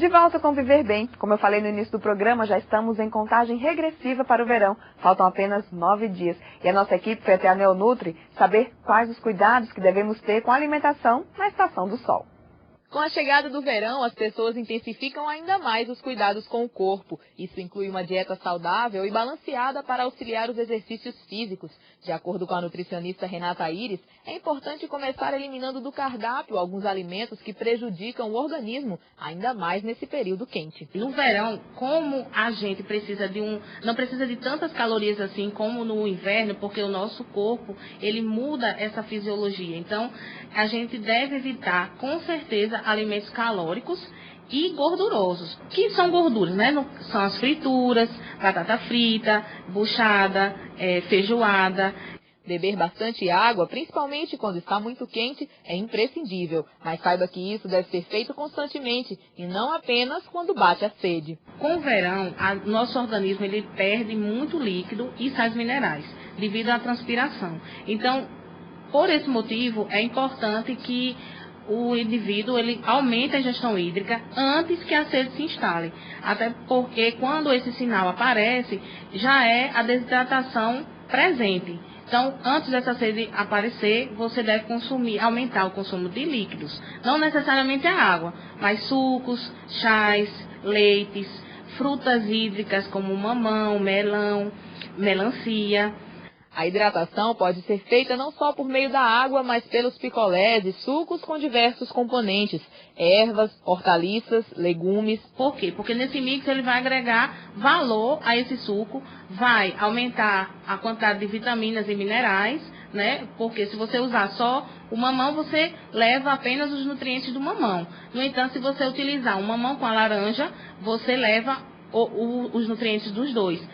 De volta com Viver Bem. Como eu falei no início do programa, já estamos em contagem regressiva para o verão. Faltam apenas 9 dias. E a nossa equipe foi até a Neonutri saber quais os cuidados que devemos ter com a alimentação na estação do sol. Com a chegada do verão, as pessoas intensificam ainda mais os cuidados com o corpo. Isso inclui uma dieta saudável e balanceada para auxiliar os exercícios físicos. De acordo com a nutricionista Renata Iris, é importante começar eliminando do cardápio alguns alimentos que prejudicam o organismo, ainda mais nesse período quente. No verão, como a gente não precisa de tantas calorias assim como no inverno, porque o nosso corpo, ele muda essa fisiologia. Então, a gente deve evitar, com certeza, alimentos calóricos e gordurosos. Que são gorduras, né? São as frituras, batata frita, buchada, feijoada. Beber bastante água, principalmente quando está muito quente, é imprescindível. Mas saiba que isso deve ser feito constantemente e não apenas quando bate a sede. Com o verão, nosso organismo ele perde muito líquido e sais minerais devido à transpiração. Então, por esse motivo, é importante que o indivíduo ele aumente a ingestão hídrica antes que a sede se instale. Até porque quando esse sinal aparece, já é a desidratação presente. Então, antes dessa sede aparecer, você deve aumentar o consumo de líquidos. Não necessariamente a água, mas sucos, chás, leites, frutas hídricas como mamão, melão, melancia. A hidratação pode ser feita não só por meio da água, mas pelos picolés e sucos com diversos componentes, ervas, hortaliças, legumes. Por quê? Porque nesse mix ele vai agregar valor a esse suco, vai aumentar a quantidade de vitaminas e minerais, né? Porque se você usar só o mamão, você leva apenas os nutrientes do mamão. No entanto, se você utilizar um mamão com a laranja, você leva os nutrientes dos dois.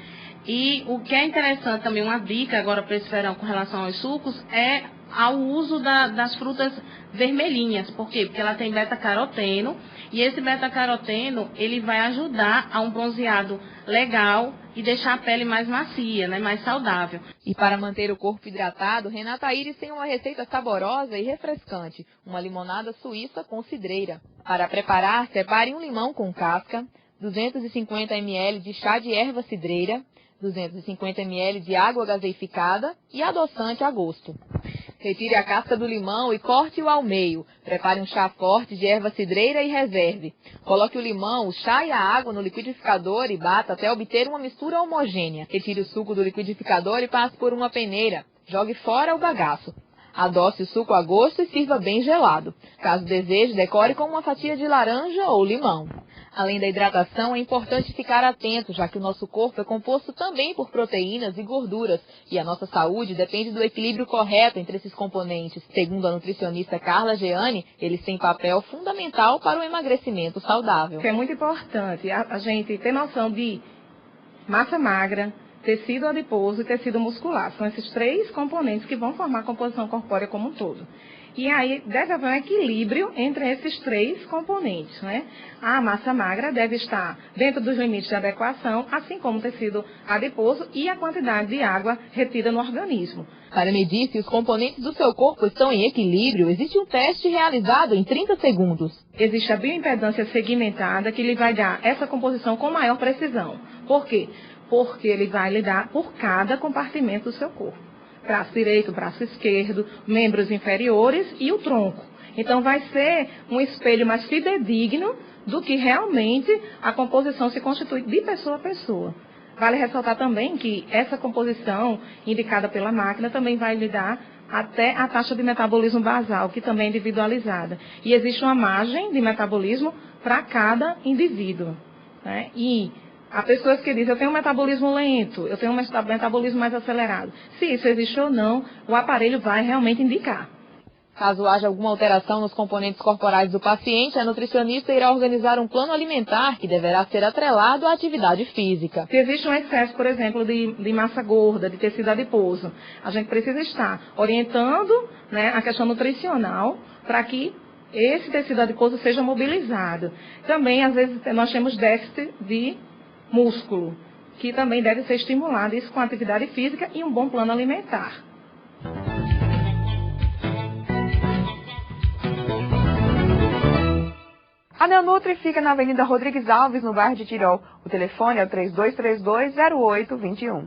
E o que é interessante também, uma dica agora para esse verão com relação aos sucos, é ao uso das frutas vermelhinhas. Por quê? Porque ela tem beta-caroteno, e esse beta-caroteno ele vai ajudar a um bronzeado legal e deixar a pele mais macia, né, mais saudável. E para manter o corpo hidratado, Renata Iris tem uma receita saborosa e refrescante, uma limonada suíça com cidreira. Para preparar, separe um limão com casca, 250 ml de chá de erva cidreira, 250 ml de água gaseificada e adoçante a gosto. Retire a casca do limão e corte-o ao meio. Prepare um chá forte de erva cidreira e reserve. Coloque o limão, o chá e a água no liquidificador e bata até obter uma mistura homogênea. Retire o suco do liquidificador e passe por uma peneira. Jogue fora o bagaço. Adoce o suco a gosto e sirva bem gelado. Caso deseje, decore com uma fatia de laranja ou limão. Além da hidratação, é importante ficar atento, já que o nosso corpo é composto também por proteínas e gorduras, e a nossa saúde depende do equilíbrio correto entre esses componentes. Segundo a nutricionista Carla Geane, eles têm papel fundamental para o emagrecimento saudável. É muito importante a gente ter noção de massa magra, tecido adiposo e tecido muscular. São esses três componentes que vão formar a composição corpórea como um todo. E aí deve haver um equilíbrio entre esses três componentes, né? A massa magra deve estar dentro dos limites de adequação, assim como o tecido adiposo e a quantidade de água retida no organismo. Para medir se os componentes do seu corpo estão em equilíbrio, existe um teste realizado em 30 segundos. Existe a bioimpedância segmentada que lhe vai dar essa composição com maior precisão. Por quê? Porque ele vai lhe dar por cada compartimento do seu corpo. Braço direito, braço esquerdo, membros inferiores e o tronco. Então vai ser um espelho mais fidedigno do que realmente a composição se constitui de pessoa a pessoa. Vale ressaltar também que essa composição indicada pela máquina também vai lhe dar até a taxa de metabolismo basal, que também é individualizada. E existe uma margem de metabolismo para cada indivíduo, né? E há pessoas que dizem, eu tenho um metabolismo lento, eu tenho um metabolismo mais acelerado. Se isso existe ou não, o aparelho vai realmente indicar. Caso haja alguma alteração nos componentes corporais do paciente, a nutricionista irá organizar um plano alimentar que deverá ser atrelado à atividade física. Se existe um excesso, por exemplo, de massa gorda, de tecido adiposo, a gente precisa estar orientando, né, a questão nutricional para que esse tecido adiposo seja mobilizado. Também, às vezes, nós temos déficit de músculo, que também deve ser estimulado, isso com atividade física e um bom plano alimentar. A Neonutri fica na Avenida Rodrigues Alves, no bairro de Tirol. O telefone é o 3232-0821.